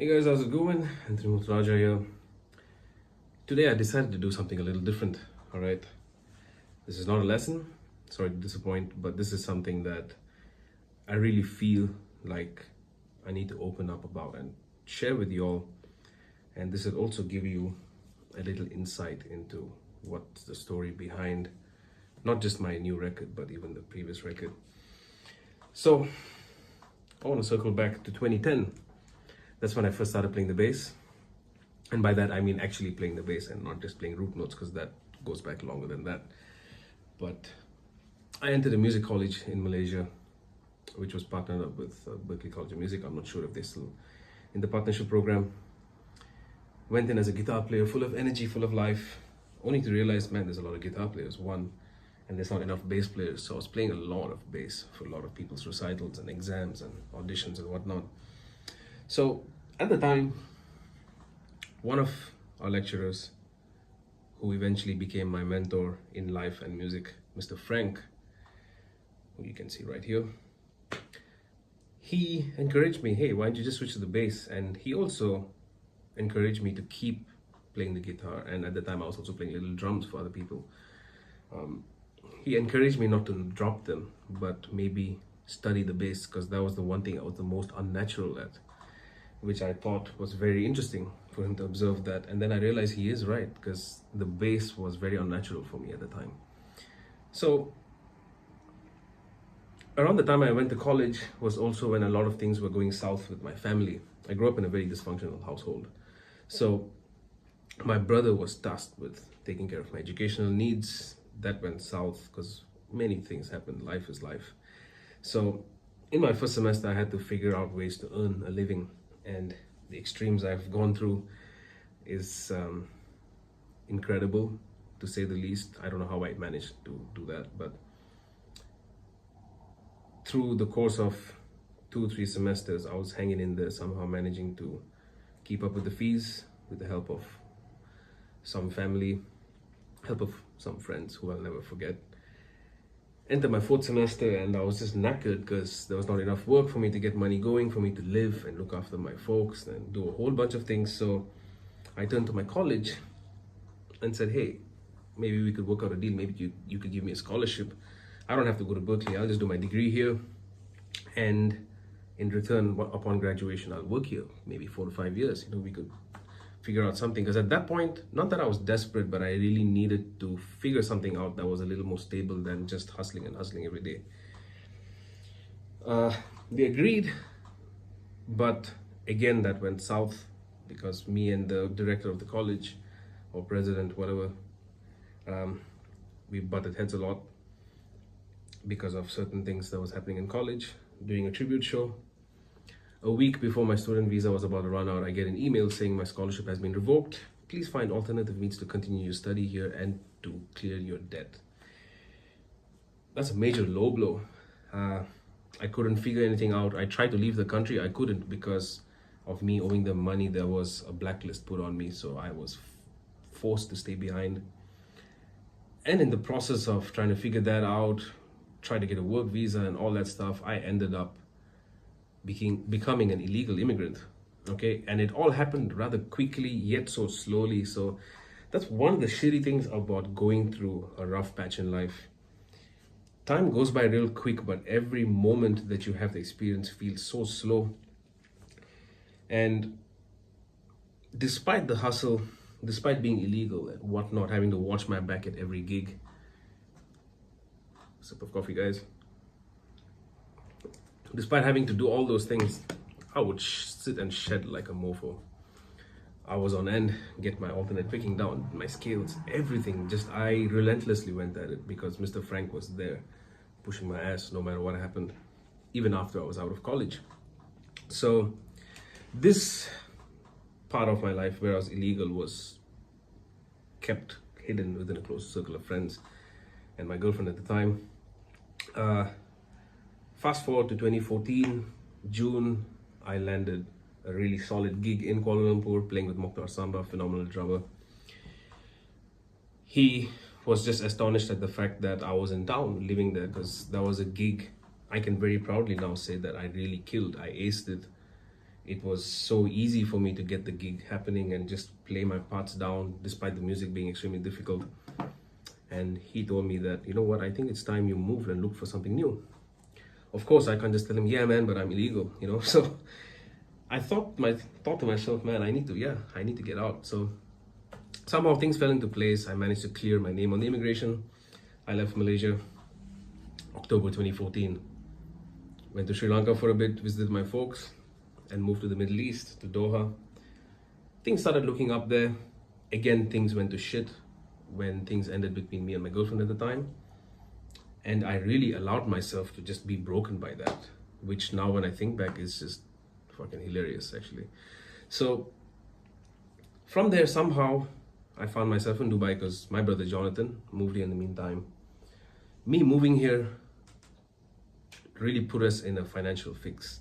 Hey guys, how's it going? Anthony Muthurajah here. Today I decided to do something a little different, alright? This is not a lesson, sorry to disappoint, but this is something that I really feel like I need to open up about and share with you all. And this will also give you a little insight into what's the story behind not just my new record, but even the previous record. So I want to circle back to 2010. That's when I first started playing the bass. And by that, I mean actually playing the bass and not just playing root notes, because that goes back longer than that. But I entered a music college in Malaysia, which was partnered up with Berklee College of Music. I'm not sure if they're still in the partnership program. Went in as a guitar player, full of energy, full of life, only to realize, man, there's a lot of guitar players, one, and there's not enough bass players. So I was playing a lot of bass for a lot of people's recitals and exams and auditions and whatnot. So at the time, one of our lecturers, who eventually became my mentor in life and music, Mr. Frank, who you can see right here, he encouraged me, hey, why don't you just switch to the bass? And he also encouraged me to keep playing the guitar. And at the time, I was also playing little drums for other people. He encouraged me not to drop them, but maybe study the bass, because that was the one thing I was the most unnatural at, which I thought was very interesting for him to observe that. And then I realized he is right, because the bass was very unnatural for me at the time. So around the time I went to college was also when a lot of things were going south with my family. I grew up in a very dysfunctional household. So my brother was tasked with taking care of my educational needs. That went south because many things happened. Life is life. So in my first semester, I had to figure out ways to earn a living. And the extremes I've gone through is incredible, to say the least. I don't know how I managed to do that, but through the course of 2 or 3 semesters, I was hanging in there, somehow managing to keep up with the fees with the help of some family, help of some friends who I'll never forget. Entered my 4th semester and I was just knackered because there was not enough work for me to get money going, for me to live and look after my folks and do a whole bunch of things. So I turned to my college and said, hey, maybe we could work out a deal. Maybe you could give me a scholarship. I don't have to go to Berklee. I'll just do my degree here. And in return, upon graduation, I'll work here, maybe 4 to 5 years. We could figure out something, because at that point, not that I was desperate, but I really needed to figure something out that was a little more stable than just hustling every day. They agreed, but again, that went south, because me and the director of the college, or president, whatever, we butted heads a lot because of certain things that was happening in college. Doing a tribute show, a week before my student visa was about to run out, I get an email saying my scholarship has been revoked. Please find alternative means to continue your study here and to clear your debt. That's a major low blow. I couldn't figure anything out. I tried to leave the country. I couldn't because of me owing them money. There was a blacklist put on me, so I was forced to stay behind. And in the process of trying to figure that out, try to get a work visa and all that stuff, I ended up becoming an illegal immigrant. Okay, and it all happened rather quickly, yet so slowly. So that's one of the shitty things about going through a rough patch in life. Time goes by real quick, but every moment that you have the experience feels so slow. And despite the hustle, despite being illegal and whatnot, having to watch my back at every gig. Sip of coffee, guys. Despite having to do all those things, I would sit and shed like a mofo. I was on end, get my alternate picking down, my scales, everything. Just I relentlessly went at it because Mr. Frank was there, pushing my ass no matter what happened, even after I was out of college. So this part of my life where I was illegal was kept hidden within a close circle of friends and my girlfriend at the time. Fast forward to 2014, June, I landed a really solid gig in Kuala Lumpur, playing with Muthurajah, phenomenal drummer. He was just astonished at the fact that I was in town, living there, because that was a gig I can very proudly now say that I really killed. I aced it it was so easy for me to get the gig happening and just play my parts down despite the music being extremely difficult. And he told me that, you know what, I think it's time you moved and look for something new. Of course, I can't just tell him, yeah, man, but I'm illegal, you know. So I thought to myself, man, I need to get out. So somehow things fell into place. I managed to clear my name on the immigration. I left Malaysia October 2014. Went to Sri Lanka for a bit, visited my folks, and moved to the Middle East, to Doha. Things started looking up there. Again, things went to shit when things ended between me and my girlfriend at the time. And I really allowed myself to just be broken by that, which now when I think back is just fucking hilarious, actually. So from there, somehow I found myself in Dubai because my brother Jonathan moved here in the meantime. Me moving here really put us in a financial fix.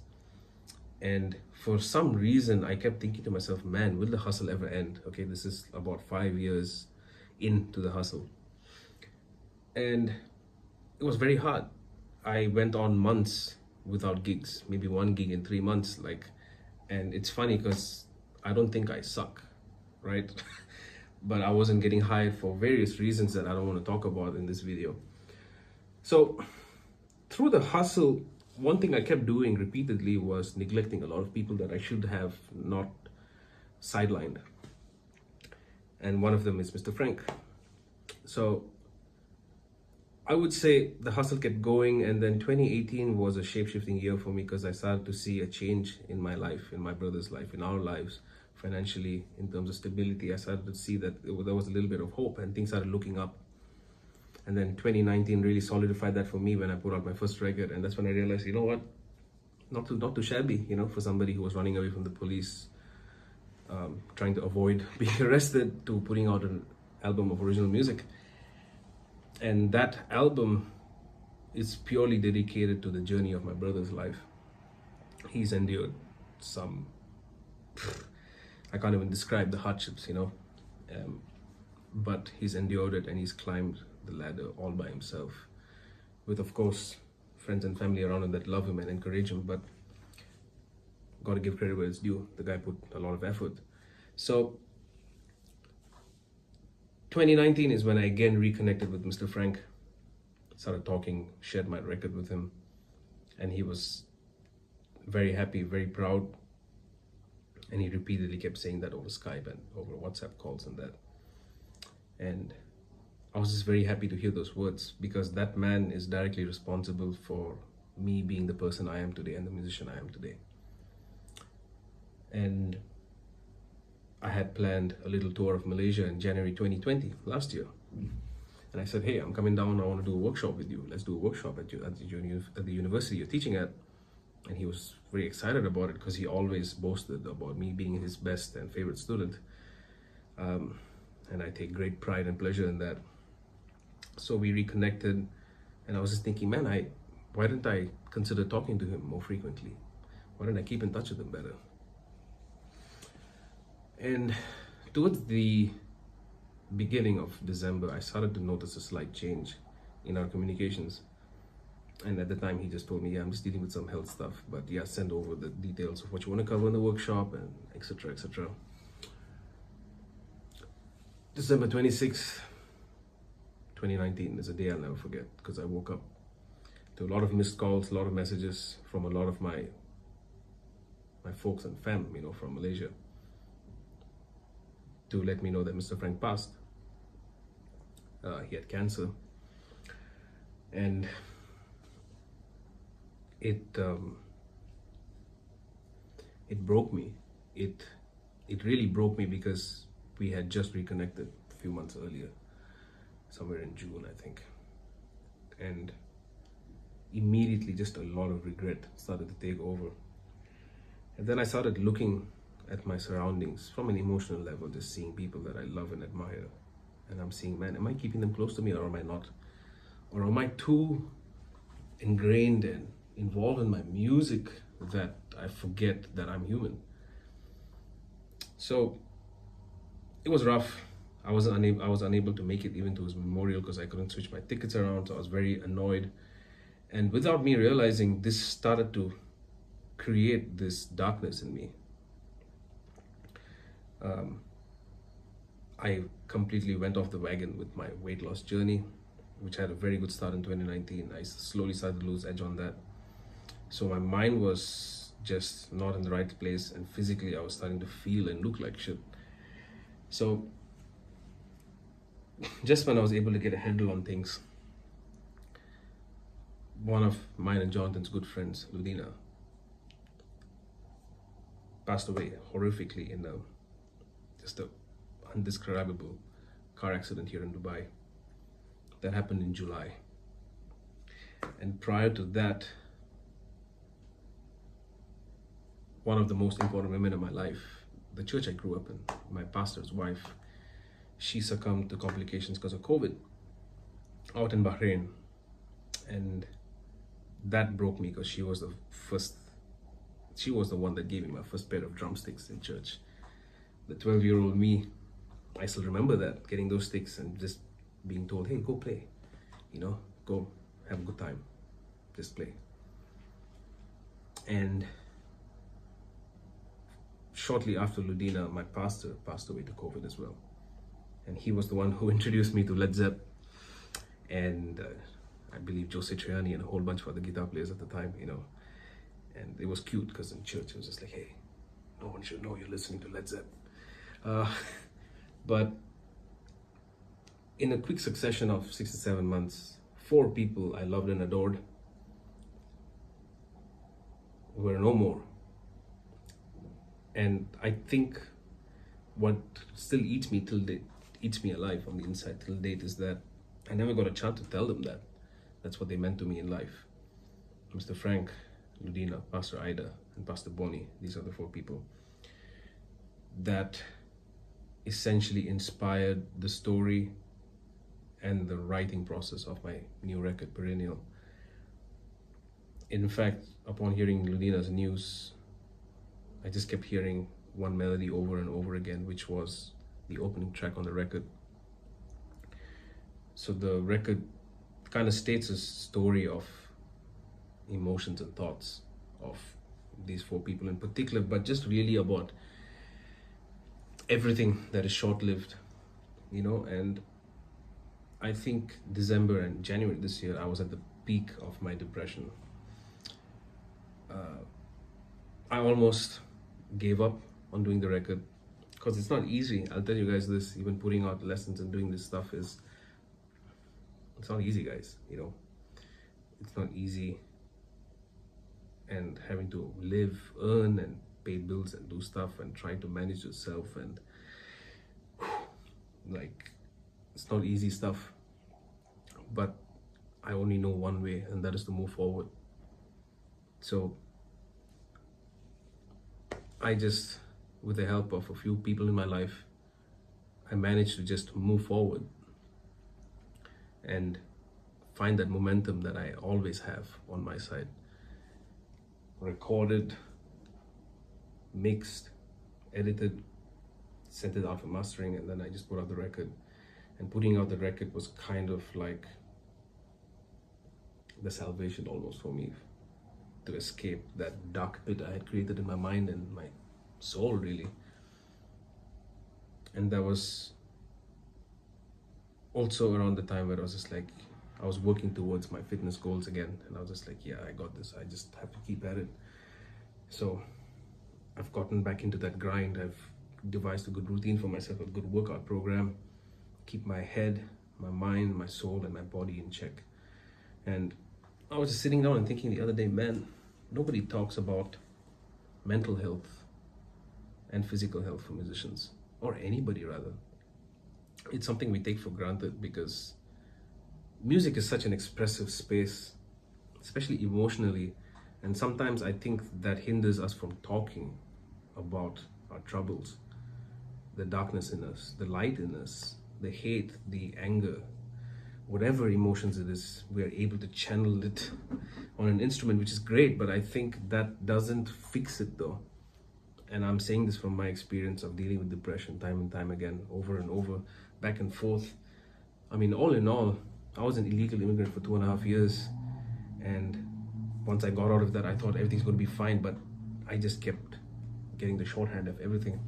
And for some reason, I kept thinking to myself, man, will the hustle ever end? Okay, this is about 5 years into the hustle. And it was very hard. I went on months without gigs, maybe one gig in 3 months. And it's funny because I don't think I suck, right? But I wasn't getting hired for various reasons that I don't want to talk about in this video. So through the hustle, one thing I kept doing repeatedly was neglecting a lot of people that I should have not sidelined. And one of them is Mr. Frank. So I would say the hustle kept going, and then 2018 was a shape-shifting year for me because I started to see a change in my life, in my brother's life, in our lives, financially, in terms of stability. I started to see that there was a little bit of hope and things started looking up. And then 2019 really solidified that for me when I put out my first record, and that's when I realized, you know what, not too shabby, you know, for somebody who was running away from the police, trying to avoid being arrested, to putting out an album of original music. And that album is purely dedicated to the journey of my brother's life. He's endured some, I can't even describe the hardships, you know, but he's endured it and he's climbed the ladder all by himself, with of course friends and family around him that love him and encourage him, but gotta give credit where it's due. The guy put a lot of effort. So 2019 is when I again reconnected with Mr. Frank, started talking, shared my record with him, and he was very happy, very proud, and he repeatedly kept saying that over Skype and over WhatsApp calls and that. And I was just very happy to hear those words, because that man is directly responsible for me being the person I am today and the musician I am today. And I had planned a little tour of Malaysia in January 2020, last year. And I said, hey, I'm coming down, I want to do a workshop with you. Let's do a workshop at the university you're teaching at. And he was very excited about it because he always boasted about me being his best and favorite student. And I take great pride and pleasure in that. So we reconnected, and I was just thinking, man, why didn't I consider talking to him more frequently? Why didn't I keep in touch with him better? And towards the beginning of December, I started to notice a slight change in our communications. And at the time, he just told me, yeah, I'm just dealing with some health stuff, but yeah, send over the details of what you want to cover in the workshop, and etc., etc. December 26th, 2019 is a day I'll never forget, because I woke up to a lot of missed calls, a lot of messages from a lot of my folks and fam, you know, from Malaysia, to let me know that Mr. Frank passed. He had cancer, and it broke me. It really broke me, because we had just reconnected a few months earlier, somewhere in June, I think. And immediately just a lot of regret started to take over. And then I started looking at my surroundings from an emotional level, just seeing people that I love and admire. And I'm seeing, man, am I keeping them close to me, or am I not? Or am I too ingrained and involved in my music that I forget that I'm human? So it was rough. I was unable to make it even to his memorial because I couldn't switch my tickets around. So I was very annoyed. And without me realizing, this started to create this darkness in me. I completely went off the wagon with my weight loss journey, which had a very good start in 2019. I slowly started to lose edge on that. So my mind was just not in the right place, and physically I was starting to feel and look like shit. So just when I was able to get a handle on things, one of mine and Jonathan's good friends, Ludina, passed away horrifically in just a undescribable car accident here in Dubai. That happened in July. And prior to that, one of the most important women in my life, the church I grew up in, my pastor's wife, she succumbed to complications because of COVID out in Bahrain. And that broke me because she was the one that gave me my first pair of drumsticks in church. The 12-year-old me, I still remember that, getting those sticks and just being told, hey, go play, go have a good time, just play. And shortly after Ludina, my pastor passed away to COVID as well. And he was the one who introduced me to Led Zepp and I believe Jose Triani and a whole bunch of other guitar players at the time, And it was cute because in church it was just like, hey, no one should know you're listening to Led Zepp. But in a quick succession of 6 to 7 months, 4 people I loved and adored were no more. And I think what still eats me alive on the inside till date is that I never got a chance to tell them that. That's what they meant to me in life. Mr. Frank, Ludina, Pastor Ida, and Pastor Bonnie, these are the 4 people that essentially inspired the story and the writing process of my new record, Perennial. In fact, upon hearing Ludina's news, I just kept hearing one melody over and over again, which was the opening track on the record. So the record kind of states a story of emotions and thoughts of these 4 people in particular, but just really about everything that is short-lived, and I think December and January this year, I was at the peak of my depression. I almost gave up on doing the record because it's not easy. I'll tell you guys this, even putting out lessons and doing this stuff it's not easy, guys, It's not easy, and having to live, earn, and pay bills and do stuff and try to manage yourself and it's not easy stuff. But I only know one way, and that is to move forward. So I just, with the help of a few people in my life, I managed to just move forward and find that momentum that I always have on my side. Recorded, mixed, edited, sent it out for mastering, and then I just put out the record. And putting out the record was kind of like the salvation almost for me, to escape that dark pit I had created in my mind and my soul, really. And that was also around the time where I was just like, I was working towards my fitness goals again, and I was just like, yeah, I got this, I just have to keep at it. So I've gotten back into that grind. I've devised a good routine for myself, a good workout program, keep my head, my mind, my soul, and my body in check. And I was just sitting down and thinking the other day, man, nobody talks about mental health and physical health for musicians, or anybody rather. It's something we take for granted because music is such an expressive space, especially emotionally, and sometimes I think that hinders us from talking about our troubles, the darkness in us, the light in us, the hate, the anger, whatever emotions it is. We are able to channel it on an instrument, which is great, but I think that doesn't fix it though. And I'm saying this from my experience of dealing with depression time and time again, over and over, back and forth. I mean, all in all, I was an illegal immigrant for 2.5 years, and once I got out of that, I thought everything's going to be fine. But I just kept getting the shorthand of everything.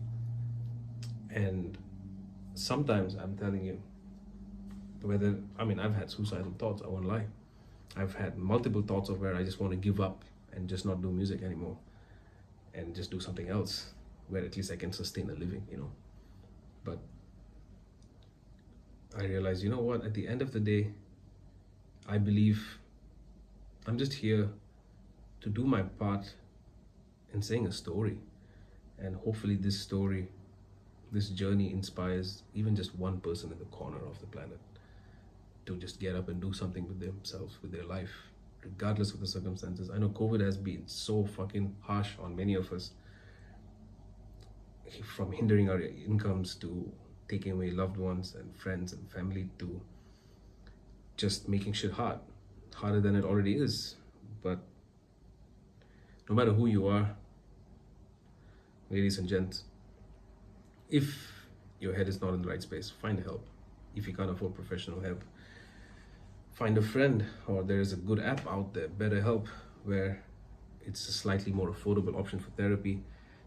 And sometimes, I'm telling you, I've had suicidal thoughts, I won't lie. I've had multiple thoughts of where I just want to give up and just not do music anymore and just do something else where at least I can sustain a living, But I realized, you know what, at the end of the day, I believe I'm just here to do my part in saying a story. And hopefully this story, this journey inspires even just one person in the corner of the planet to just get up and do something with themselves, with their life, regardless of the circumstances. I know COVID has been so fucking harsh on many of us, from hindering our incomes to taking away loved ones and friends and family to just making shit harder than it already is. But no matter who you are, ladies and gents, if your head is not in the right space, find help. If you can't afford professional help, find a friend, or there is a good app out there, BetterHelp, where it's a slightly more affordable option for therapy.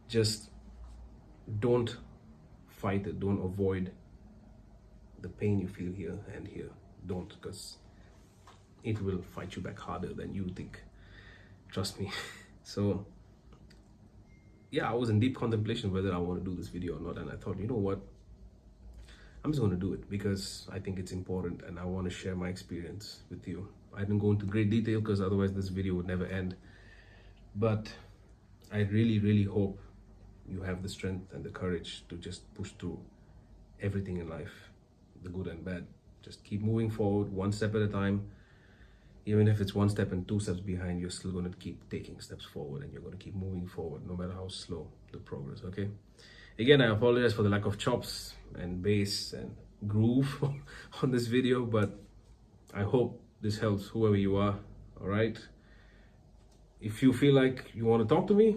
Just don't fight it, don't avoid the pain you feel here and here. Don't, because it will fight you back harder than you think. Trust me. So yeah, I was in deep contemplation whether I want to do this video or not, and I thought, you know what, I'm just going to do it because I think it's important and I want to share my experience with you. I didn't go into great detail because otherwise this video would never end, but I really hope you have the strength and the courage to just push through everything in life, the good and bad. Just keep moving forward, one step at a time. Even if it's one step and two steps behind, you're still going to keep taking steps forward, and you're going to keep moving forward no matter how slow the progress. Okay, again, I apologize for the lack of chops and bass and groove on this video, but I hope this helps whoever you are. All right, if you feel like you want to talk to me,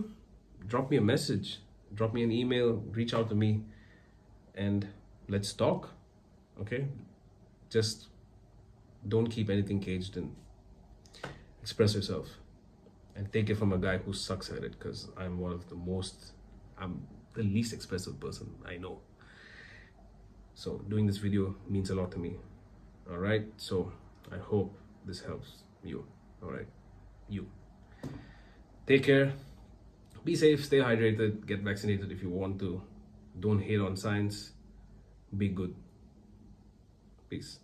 drop me a message, drop me an email, reach out to me, and let's talk. Okay, just don't keep anything caged in. Express yourself and take it from a guy who sucks at it, because I'm the least expressive person I know. So doing this video means a lot to me. All right, so I hope this helps you. All right, you take care, be safe, stay hydrated, get vaccinated if you want to. Don't hate on science, be good. Peace.